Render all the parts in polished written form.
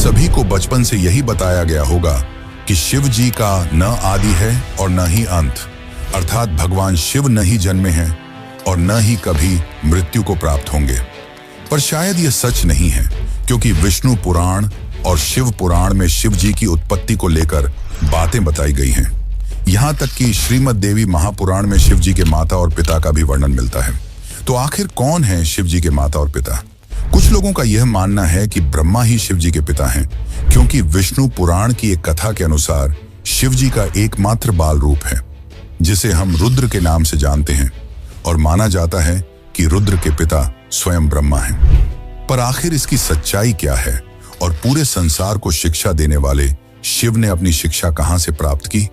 सभी को बचपन से यही बताया गया होगा कि शिव जी का न आदि है और न ही अंत, अर्थात भगवान शिव न ही जन्मे हैं और न ही कभी मृत्यु को प्राप्त होंगे। पर शायद यह सच नहीं है, क्योंकि विष्णु पुराण और शिव पुराण में शिव जी की उत्पत्ति को लेकर बातें बताई गई हैं। यहाँ तक कि श्रीमद् देवी महापुराण में शिव जी के माता और पिता का भी वर्णन मिलता है। तो आखिर कौन है शिव जी के माता और पिता? कुछ लोगों का यह मानना है कि ब्रह्मा ही शिव जी के पिता हैं, क्योंकि विष्णु पुराण की एक कथा के अनुसार शिव जी का एकमात्र बाल रूप है, जिसे हम रुद्र के नाम से जानते हैं, और माना जाता है कि रुद्र के पिता स्वयं ब्रह्मा हैं। पर आखिर इसकी सच्चाई क्या है और पूरे संसार को शिक्षा देने वाले शिव ने अपनी शिक्षा कहां से प्राप्त की?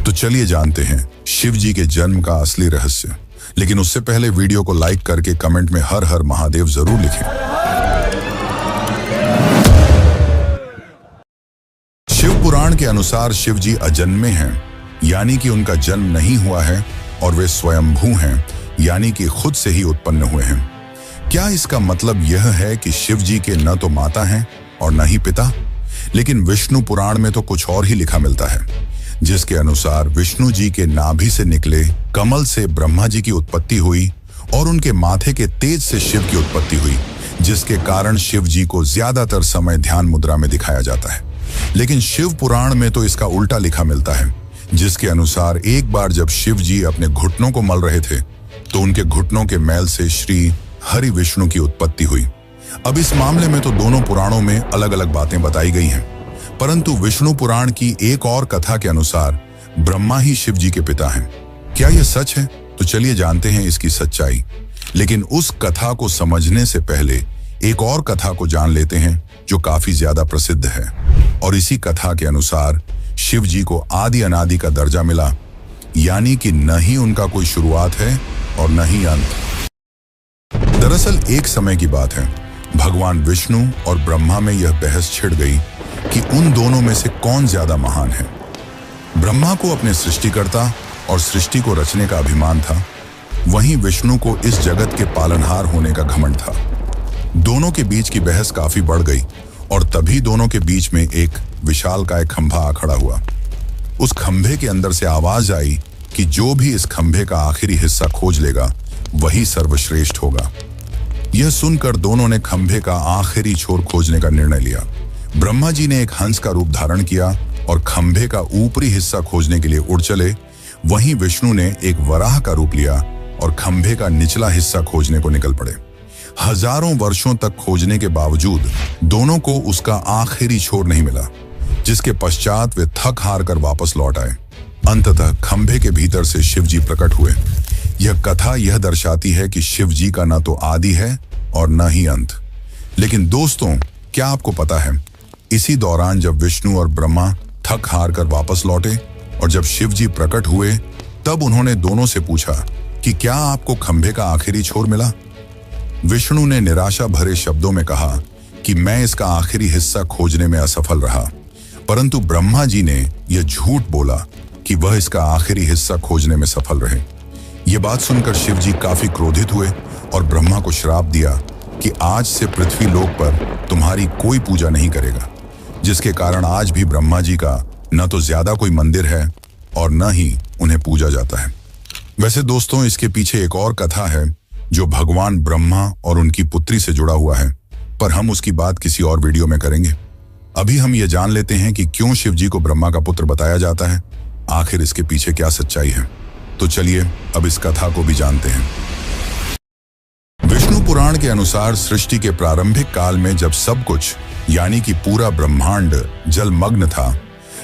तो चलिए जानते हैं शिव जी के जन्म का असली रहस्य। लेकिन उससे पहले वीडियो को लाइक करके कमेंट में हर हर महादेव जरूर लिखें। शिव पुराण के अनुसार शिव जी अजन्मे हैं, यानी कि उनका जन्म नहीं हुआ है, और वे स्वयंभू हैं, यानी कि खुद से ही उत्पन्न हुए हैं। क्या इसका मतलब यह है कि शिव जी के न तो माता हैं और न ही पिता? लेकिन विष्णु पुराण में तो कुछ और ही लिखा मिलता है, जिसके अनुसार विष्णु जी के नाभि से निकले कमल से ब्रह्मा जी की उत्पत्ति हुई और उनके माथे के तेज से शिव की उत्पत्ति हुई, जिसके कारण शिव जी को ज्यादातर समय ध्यान मुद्रा में दिखाया जाता है। लेकिन शिव पुराण में तो इसका उल्टा लिखा मिलता है, जिसके अनुसार एक बार जब शिव जी अपने घुटनों को मल रहे थे तो उनके घुटनों के मैल से श्री हरि विष्णु की उत्पत्ति हुई। अब इस मामले में तो दोनों पुराणों में अलग अलग बातें बताई गई हैं, परंतु विष्णु पुराण की एक और कथा के अनुसार ब्रह्मा ही शिव जी के पिता हैं। क्या यह सच है? तो चलिए जानते हैं इसकी सच्चाई। लेकिन उस कथा को समझने से पहले एक और कथा को जान लेते हैं, जो काफी ज्यादा प्रसिद्ध है। और इसी कथा के अनुसार शिव जी को आदि अनादि का दर्जा मिला, यानी कि न ही उनका कोई शुरुआत है और न ही अंत। दरअसल एक समय की बात है, भगवान विष्णु और ब्रह्मा में यह बहस छिड़ गई कि उन दोनों में से कौन ज्यादा महान है। ब्रह्मा को अपने सृष्टिकर्ता और सृष्टि को रचने का अभिमान था, वहीं विष्णु को इस जगत के पालनहार होने का घमंड था। दोनों के बीच की बहस काफी बढ़ गई और तभी दोनों के बीच में एक विशालकाय खंभा आ खड़ा हुआ। उस खंभे के अंदर से आवाज आई कि जो भी इस खंभे का आखिरी हिस्सा खोज लेगा वही सर्वश्रेष्ठ होगा। यह सुनकर दोनों ने खंभे का आखिरी छोर खोजने का निर्णय लिया। ब्रह्मा जी ने एक हंस का रूप धारण किया और खंभे का ऊपरी हिस्सा खोजने के लिए उड़ चले। वहीं विष्णु ने एक वराह का रूप लिया और खंभे का निचला हिस्सा खोजने को निकल पड़े। हजारों वर्षों तक खोजने के बावजूद दोनों को उसका आखिरी छोर नहीं मिला, जिसके पश्चात वे थक हार कर वापस लौट आए। अंततः खंभे के भीतर से शिव जी प्रकट हुए। यह कथा यह दर्शाती है कि शिव जी का न तो आदि है और न ही अंत। लेकिन दोस्तों, क्या आपको पता है, इसी दौरान जब विष्णु और ब्रह्मा थक हार कर वापस लौटे और जब शिव जी प्रकट हुए, तब उन्होंने दोनों से पूछा कि क्या आपको खंभे का आखिरी छोर मिला? विष्णु ने निराशा भरे शब्दों में कहा कि मैं इसका आखिरी हिस्सा खोजने में असफल रहा, परंतु ब्रह्मा जी ने यह झूठ बोला कि वह इसका आखिरी हिस्सा खोजने में सफल रहे। यह बात सुनकर शिव जी काफी क्रोधित हुए और ब्रह्मा को श्राप दिया कि आज से पृथ्वी लोक पर तुम्हारी कोई पूजा नहीं करेगा, जिसके कारण आज भी ब्रह्मा जी का न तो ज्यादा कोई मंदिर है और न ही उन्हें पूजा जाता है। वैसे दोस्तों, इसके पीछे एक और कथा है जो भगवान ब्रह्मा और उनकी पुत्री से जुड़ा हुआ है, पर हम उसकी बात किसी और वीडियो में करेंगे। अभी हम ये जान लेते हैं कि क्यों शिव जी को ब्रह्मा का पुत्र बताया जाता है, आखिर इसके पीछे क्या सच्चाई है। तो चलिए अब इस कथा को भी जानते हैं। विष्णु पुराण के अनुसार सृष्टि के प्रारंभिक काल में जब सब कुछ यानी कि पूरा ब्रह्मांड जलमग्न था,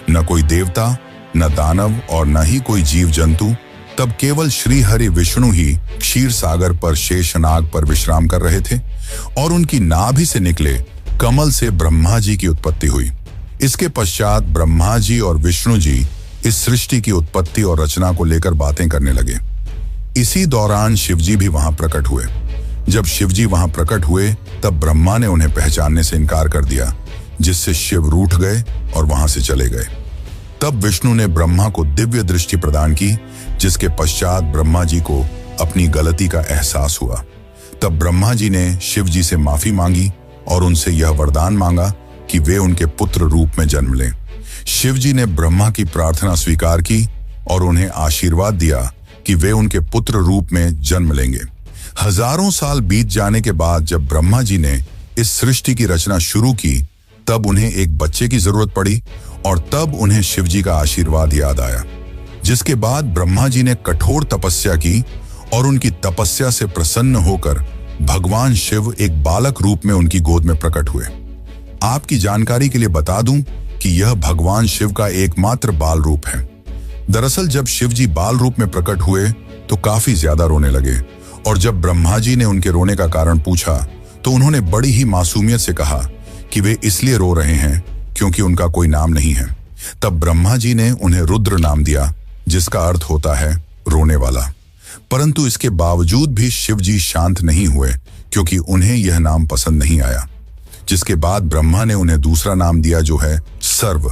न कोई देवता, न दानव और न ही कोई जीव जंतु, तब केवल श्री हरि विष्णु ही क्षीर सागर पर शेषनाग पर विश्राम कर रहे थे और उनकी नाभि से निकले कमल से ब्रह्मा जी की उत्पत्ति हुई। इसके पश्चात ब्रह्मा जी और विष्णु जी इस सृष्टि की उत्पत्ति और रचना को लेकर बातें करने लगे। इसी दौरान शिव जी भी वहां प्रकट हुए। जब शिव जी वहां प्रकट हुए तब ब्रह्मा ने उन्हें पहचानने से इनकार कर दिया, जिससे शिव रूठ गए और वहां से चले गए। तब विष्णु ने ब्रह्मा को दिव्य दृष्टि प्रदान की, जिसके पश्चात ब्रह्मा जी को अपनी गलती का एहसास हुआ। तब ब्रह्मा जी ने शिव जी से माफी मांगी और उनसे यह वरदान मांगा कि वे उनके पुत्र रूप में जन्म लें। शिव जी ने ब्रह्मा की प्रार्थना स्वीकार की और उन्हें आशीर्वाद दिया कि वे उनके पुत्र रूप में जन्म लेंगे। हजारों साल बीत जाने के बाद जब ब्रह्मा जी ने इस सृष्टि की रचना शुरू की, तब उन्हें एक बच्चे की जरूरत पड़ी और तब उन्हें शिव जी का आशीर्वाद याद आया। जिसके बाद ब्रह्मा जी ने कठोर तपस्या की और उनकी तपस्या से प्रसन्न होकर भगवान शिव एक बालक रूप में उनकी गोद में प्रकट हुए। आपकी जानकारी के लिए बता दूं कि यह भगवान शिव का एकमात्र बाल रूप है। दरअसल जब शिव जी बाल रूप में प्रकट हुए तो काफी ज्यादा रोने लगे और जब ब्रह्मा जी ने उनके रोने का कारण पूछा तो उन्होंने बड़ी ही मासूमियत से कहा कि वे इसलिए रो रहे हैं क्योंकि उनका कोई नाम नहीं है। तब ब्रह्मा जी ने उन्हें रुद्र नाम दिया, जिसका अर्थ होता है रोने वाला। परंतु इसके बावजूद भी शिव जी शांत नहीं हुए क्योंकि उन्हें यह नाम पसंद नहीं आया। जिसके बाद ब्रह्मा ने उन्हें दूसरा नाम दिया जो है सर्व,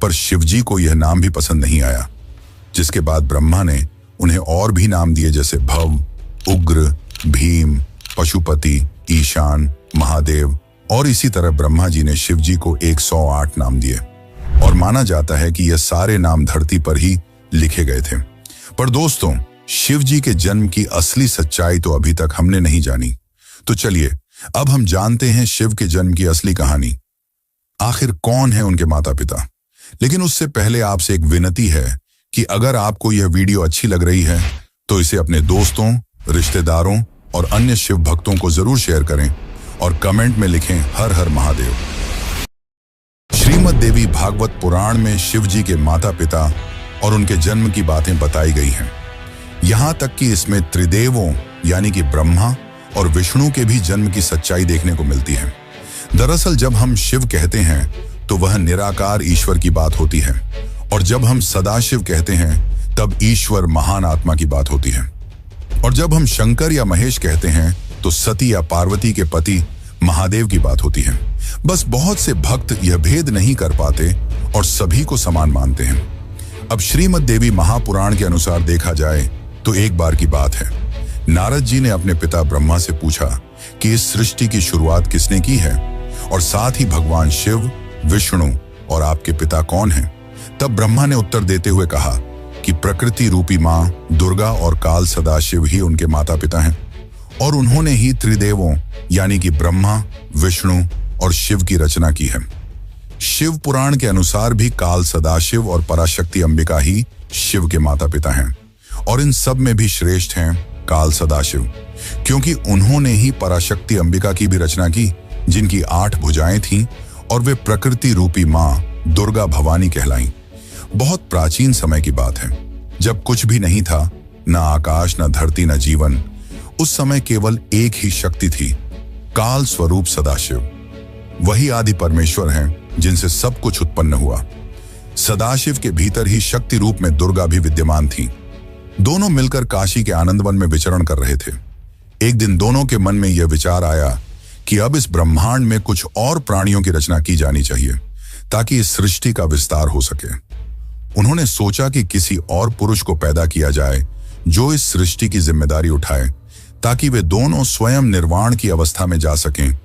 पर शिव जी को यह नाम भी पसंद नहीं आया। जिसके बाद ब्रह्मा ने उन्हें और भी नाम दिए जैसे भव, उग्र, भीम, पशुपति, ईशान, महादेव और इसी तरह ब्रह्मा जी ने शिव जी को 108 नाम दिए और माना जाता है कि यह सारे नाम धरती पर ही लिखे गए थे। पर दोस्तों, शिव जी के जन्म की असली सच्चाई तो अभी तक हमने नहीं जानी। तो चलिए अब हम जानते हैं शिव के जन्म की असली कहानी। आखिर कौन है उनके माता पिता। लेकिन उससे पहले आपसे एक विनती है कि अगर आपको यह वीडियो अच्छी लग रही है तो इसे अपने दोस्तों, रिश्तेदारों और अन्य शिव भक्तों को जरूर शेयर करें और कमेंट में लिखें हर हर महादेव। श्रीमद् देवी भागवत पुराण में शिव जी के माता पिता और उनके जन्म की बातें बताई गई हैं। यहाँ तक कि इसमें त्रिदेवों यानी कि ब्रह्मा और विष्णु के भी जन्म की सच्चाई देखने को मिलती है। दरअसल जब हम शिव कहते हैं तो वह निराकार ईश्वर की बात होती है और जब हम सदाशिव कहते हैं तब ईश्वर महान आत्मा की बात होती है और जब हम शंकर या महेश कहते हैं तो सती या पार्वती के पति महादेव की बात होती है। बस बहुत से भक्त यह भेद नहीं कर पाते और सभी को समान मानते हैं। अब श्रीमद् देवी महापुराण के अनुसार देखा जाए तो एक बार की बात है, नारद जी ने अपने पिता ब्रह्मा से पूछा कि इस सृष्टि की शुरुआत किसने की है और साथ ही भगवान शिव, विष्णु और आपके पिता कौन हैं। तब ब्रह्मा ने उत्तर देते हुए कहा कि प्रकृति रूपी मां दुर्गा और काल सदाशिव ही उनके माता पिता हैं और उन्होंने ही त्रिदेवों यानी कि ब्रह्मा, विष्णु और शिव की रचना की है। शिव पुराण के अनुसार भी काल सदाशिव और पराशक्ति अंबिका ही शिव के माता पिता हैं और इन सब में भी श्रेष्ठ हैं काल सदाशिव, क्योंकि उन्होंने ही पराशक्ति अंबिका की भी रचना की, जिनकी 8 भुजाएं थीं और वे प्रकृति रूपी मां दुर्गा भवानी कहलाईं। बहुत प्राचीन समय की बात है, जब कुछ भी नहीं था, न आकाश, न धरती, न जीवन। उस समय केवल एक ही शक्ति थी, काल स्वरूप सदाशिव। वही आदि परमेश्वर हैं जिनसे सब कुछ उत्पन्न हुआ। सदाशिव के भीतर ही शक्ति रूप में दुर्गा भी विद्यमान थी। दोनों मिलकर काशी के आनंदवन में विचरण कर रहे थे। एक दिन दोनों के मन में यह विचार आया कि अब इस ब्रह्मांड में कुछ और प्राणियों की रचना की जानी चाहिए ताकि इस सृष्टि का विस्तार हो सके। उन्होंने सोचा कि किसी और पुरुष को पैदा किया जाए जो इस सृष्टि की जिम्मेदारी उठाए ताकि वे दोनों स्वयं निर्वाण की अवस्था में जा सकें,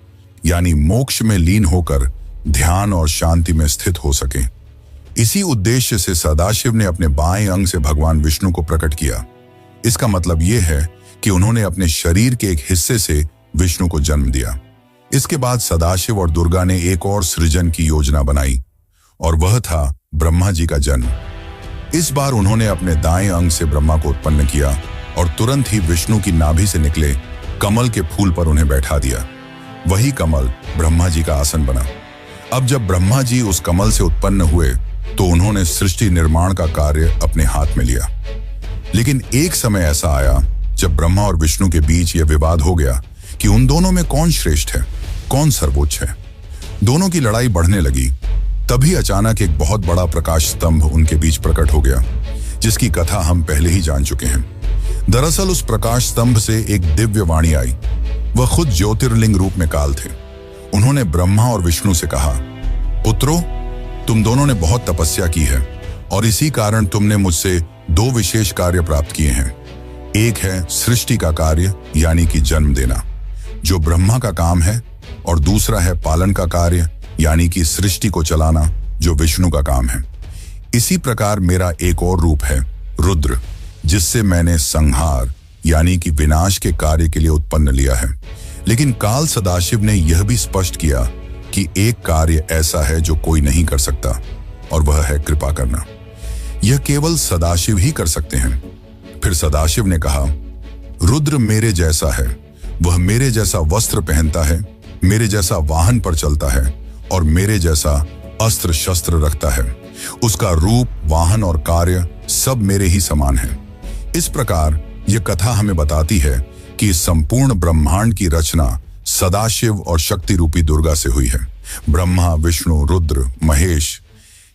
यानी मोक्ष में लीन होकर ध्यान और शांति में स्थित हो सकें। इसी उद्देश्य से सदाशिव ने अपने बाएं अंग से भगवान विष्णु को प्रकट किया। इसका मतलब यह है कि उन्होंने अपने शरीर के एक हिस्से से विष्णु को जन्म दिया। इसके बाद सदाशिव और दुर्गा ने एक और सृजन की योजना बनाई और वह था ब्रह्मा जी का जन्म। इस बार उन्होंने अपने दाएं अंग से ब्रह्मा को उत्पन्न किया और तुरंत ही विष्णु की नाभि से निकले कमल के फूल पर उन्हें बैठा दिया। वही कमल ब्रह्मा जी का आसन बना। अब जब ब्रह्मा जी उस कमल से उत्पन्न हुए तो उन्होंने सृष्टि निर्माण का कार्य अपने हाथ में लिया। लेकिन एक समय ऐसा आया जब ब्रह्मा और विष्णु के बीच यह विवाद हो गया कि उन दोनों में कौन श्रेष्ठ है, कौन सर्वोच्च है। दोनों की लड़ाई बढ़ने लगी। तभी अचानक एक बहुत बड़ा प्रकाश स्तंभ उनके बीच प्रकट हो गया, जिसकी कथा हम पहले ही जान चुके हैं। दरअसल उस प्रकाश स्तंभ से एक दिव्य वाणी आई। वह खुद ज्योतिर्लिंग रूप में काल थे। उन्होंने ब्रह्मा और विष्णु से कहा, पुत्रों, तुम दोनों ने बहुत तपस्या की है और इसी कारण तुमने मुझसे 2 विशेष कार्य प्राप्त किए हैं। एक है सृष्टि का कार्य यानी कि जन्म देना, जो ब्रह्मा का काम है, और दूसरा है पालन का कार्य यानी कि सृष्टि को चलाना, जो विष्णु का काम है। इसी प्रकार मेरा एक और रूप है रुद्र, जिससे मैंने संहार यानी कि विनाश के कार्य के लिए उत्पन्न लिया है। लेकिन काल सदाशिव ने यह भी स्पष्ट किया कि एक कार्य ऐसा है जो कोई नहीं कर सकता, और वह है कृपा करना। यह केवल सदाशिव ही कर सकते हैं। फिर सदाशिव ने कहा, रुद्र मेरे जैसा है, वह मेरे जैसा वस्त्र पहनता है, मेरे जैसा वाहन पर चलता है और मेरे जैसा अस्त्र शस्त्र रखता है। उसका रूप, वाहन और कार्य सब मेरे ही समान है। इस प्रकार यह कथा हमें बताती है कि संपूर्ण ब्रह्मांड की रचना सदाशिव और शक्ति रूपी दुर्गा से हुई है। ब्रह्मा, विष्णु, रुद्र, महेश,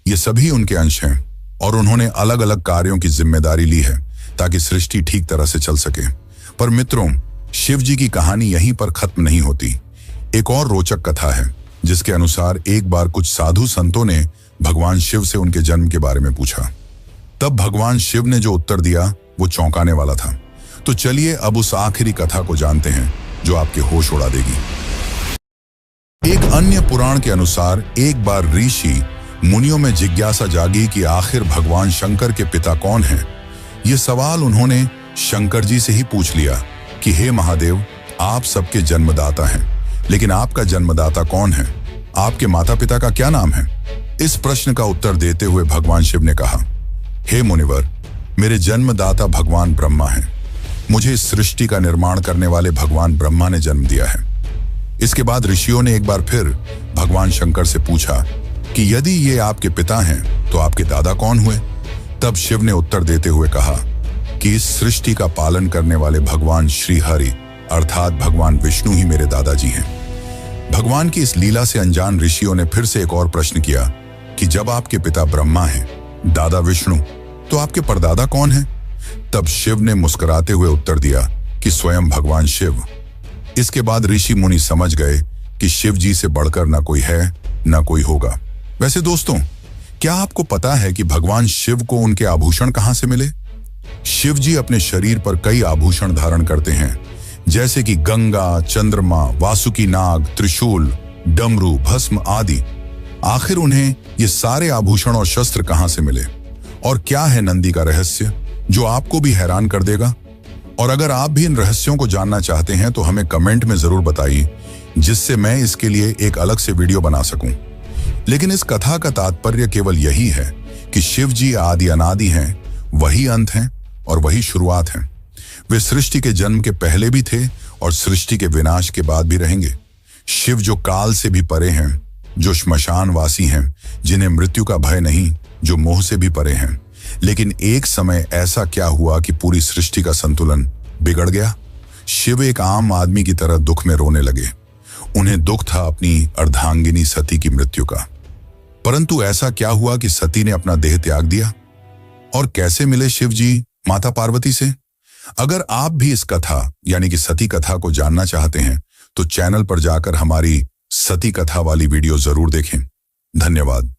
ये सभी उनके अंश हैं और उन्होंने अलग अलग कार्यों की जिम्मेदारी ली है ताकि सृष्टि ठीक तरह से चल सके। पर मित्रों, शिव जी की कहानी यहीं पर खत्म नहीं होती। एक और रोचक कथा है जिसके अनुसार एक बार कुछ साधु संतों ने भगवान शिव से उनके जन्म के बारे में पूछा। तब भगवान शिव ने जो उत्तर दिया वो चौंकाने वाला था। तो चलिए अब उस आखिरी कथा को जानते हैं जो आपके होश उड़ा देगी। एक अन्य पुराण के अनुसार एक बार ऋषि मुनियों में जिज्ञासा जागी कि आखिर भगवान शंकर के पिता कौन हैं। ये सवाल उन्होंने शंकर जी से ही पूछ लिया कि हे महादेव, आप सबके जन्मदाता हैं, लेकिन आपका जन्मदाता कौन है? आपके माता पिता का क्या नाम है? इस प्रश्न का उत्तर देते हुए भगवान शिव ने कहा, हे मुनिवर, मेरे जन्मदाता भगवान ब्रह्मा हैं। मुझे इस सृष्टि का निर्माण करने वाले भगवान ब्रह्मा ने जन्म दिया है। इसके बाद ऋषियों ने एक बार फिर भगवान शंकर से पूछा कि यदि ये आपके पिता हैं तो आपके दादा कौन हुए? तब शिव ने उत्तर देते हुए कहा कि इस सृष्टि का पालन करने वाले भगवान श्री हरि अर्थात भगवान विष्णु ही मेरे दादाजी हैं। भगवान की इस लीला से अनजान ऋषियों ने फिर से एक और प्रश्न किया कि जब आपके पिता ब्रह्मा हैं, दादा विष्णु, तो आपके परदादा कौन हैं? तब शिव ने मुस्कुराते हुए उत्तर दिया कि स्वयं भगवान शिव। इसके बाद ऋषि मुनि समझ गए कि शिव जी से बढ़कर ना कोई है ना कोई होगा। वैसे दोस्तों, क्या आपको पता है कि भगवान शिव को उनके आभूषण कहां से मिले? शिव जी अपने शरीर पर कई आभूषण धारण करते हैं, जैसे कि गंगा, चंद्रमा, वासुकी नाग, त्रिशूल, डमरू, भस्म आदि। आखिर उन्हें ये सारे आभूषण और शस्त्र कहां से मिले? और क्या है नंदी का रहस्य जो आपको भी हैरान कर देगा? और अगर आप भी इन रहस्यों को जानना चाहते हैं तो हमें कमेंट में जरूर बताइए, जिससे मैं इसके लिए एक अलग से वीडियो बना सकूं। लेकिन इस कथा का तात्पर्य केवल यही है कि शिव जी आदि अनादि हैं, वही अंत हैं और वही शुरुआत हैं। वे सृष्टि के जन्म के पहले भी थे और सृष्टि के विनाश के बाद भी रहेंगे। शिव जो काल से भी परे हैं, जो श्मशानवासी हैं, जिन्हें मृत्यु का भय नहीं, जो मोह से भी परे हैं। लेकिन एक समय ऐसा क्या हुआ कि पूरी सृष्टि का संतुलन बिगड़ गया। शिव एक आम आदमी की तरह दुख में रोने लगे। उन्हें दुख था अपनी अर्धांगिनी सती की मृत्यु का। परंतु ऐसा क्या हुआ कि सती ने अपना देह त्याग दिया? और कैसे मिले शिव जी माता पार्वती से? अगर आप भी इस कथा यानी कि सती कथा को जानना चाहते हैं तो चैनल पर जाकर हमारी सती कथा वाली वीडियो जरूर देखें। धन्यवाद।